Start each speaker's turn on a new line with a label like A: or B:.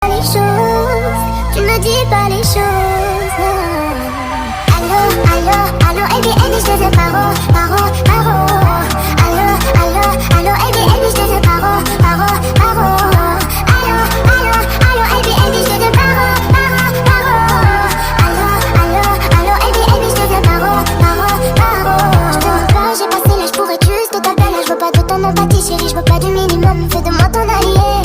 A: les choses, tu me dis pas les choses. Allô, allô, allô, Ebi, Ebi, je te dis paro, paro, paro. Allô, allô, allô, Ebi, Ebi, je te dis paro, paro, paro. Allô, allô, allô, Ebi, Ebi, je te dis paro, paro, paro. Allô, allô, allô, Ebi, Ebi, je te dis paro, paro, paro. Je te veux pas, j'ai passé l'âge pour être juste ta belle. Je veux pas de ton empathie, chérie, je veux pas du minimum. Fais de moi ton allié.